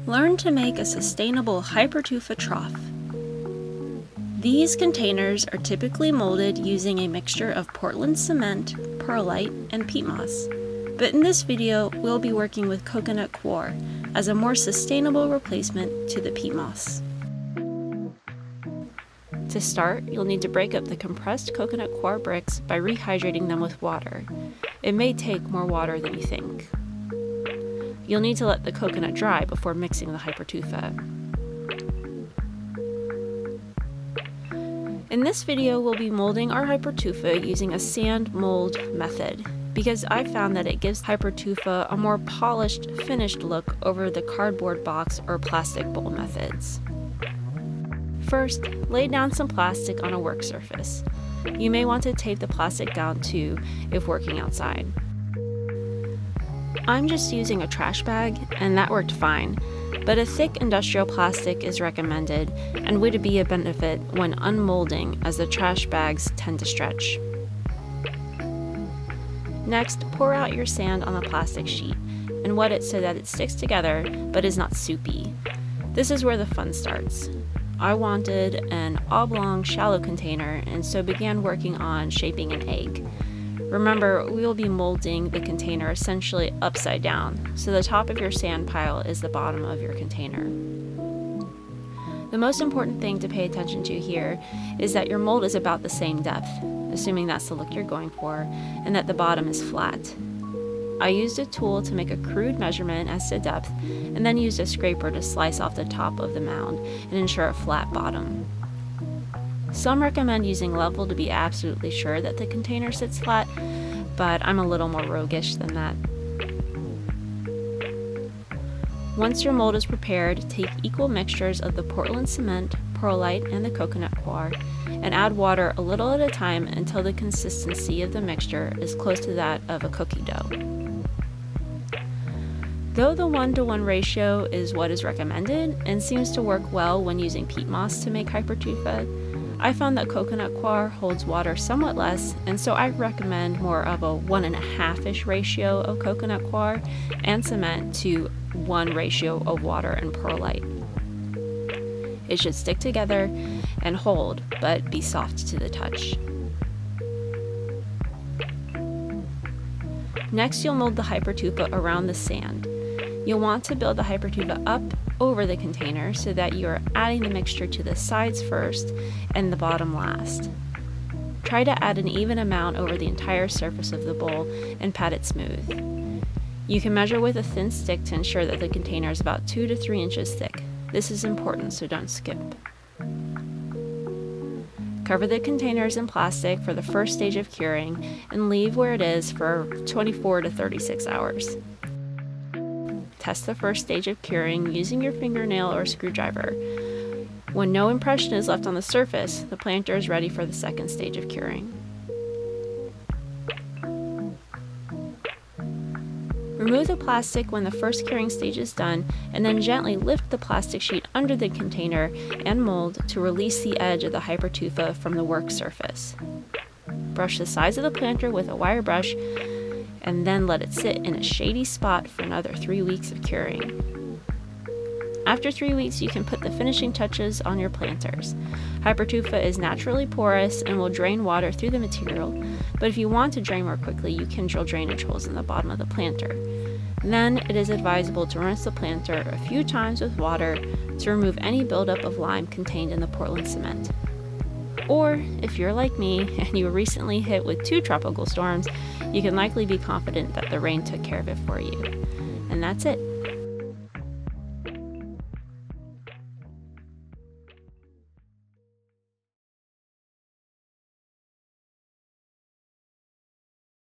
Learn to make a sustainable Hypertufa trough. These containers are typically molded using a mixture of Portland cement, perlite, and peat moss. But in this video, we'll be working with coconut coir as a more sustainable replacement to the peat moss. To start, you'll need to break up the compressed coconut coir bricks by rehydrating them with water. It may take more water than you think. You'll need to let the coconut dry before mixing the Hypertufa. In this video, we'll be molding our Hypertufa using a sand mold method, because I found that it gives Hypertufa a more polished, finished look over the cardboard box or plastic bowl methods. First, lay down some plastic on a work surface. You may want to tape the plastic down too if working outside. I'm just using a trash bag, and that worked fine, but a thick industrial plastic is recommended and would be a benefit when unmolding, as the trash bags tend to stretch. Next, pour out your sand on the plastic sheet and wet it so that it sticks together but is not soupy. This is where the fun starts. I wanted an oblong shallow container and so began working on shaping an egg. Remember, we will be molding the container essentially upside down, so the top of your sand pile is the bottom of your container. The most important thing to pay attention to here is that your mold is about the same depth, assuming that's the look you're going for, and that the bottom is flat. I used a tool to make a crude measurement as to depth, and then used a scraper to slice off the top of the mound and ensure a flat bottom. Some recommend using level to be absolutely sure that the container sits flat, but I'm a little more roguish than that. Once your mold is prepared, take equal mixtures of the Portland cement, perlite, and the coconut coir, and add water a little at a time until the consistency of the mixture is close to that of a cookie dough. Though the 1-to-1 ratio is what is recommended and seems to work well when using peat moss to make Hypertufa, I found that coconut coir holds water somewhat less, and so I recommend more of a 1.5-ish ratio of coconut coir and cement to 1 ratio of water and perlite. It should stick together and hold, but be soft to the touch. Next, you'll mold the Hypertufa around the sand. You'll want to build the Hypertufa up over the container so that you are adding the mixture to the sides first and the bottom last. Try to add an even amount over the entire surface of the bowl and pat it smooth. You can measure with a thin stick to ensure that the container is about 2 to 3 inches thick. This is important, so don't skip. Cover the containers in plastic for the first stage of curing and leave where it is for 24 to 36 hours. Test the first stage of curing using your fingernail or screwdriver. When no impression is left on the surface, the planter is ready for the second stage of curing. Remove the plastic when the first curing stage is done, and then gently lift the plastic sheet under the container and mold to release the edge of the Hypertufa from the work surface. Brush the sides of the planter with a wire brush, and then let it sit in a shady spot for another 3 weeks of curing. After 3 weeks, you can put the finishing touches on your planters. Hypertufa is naturally porous and will drain water through the material, but if you want to drain more quickly, you can drill drainage holes in the bottom of the planter. Then it is advisable to rinse the planter a few times with water to remove any buildup of lime contained in the Portland cement. Or, if you're like me and you were recently hit with 2 tropical storms, you can likely be confident that the rain took care of it for you. And that's it.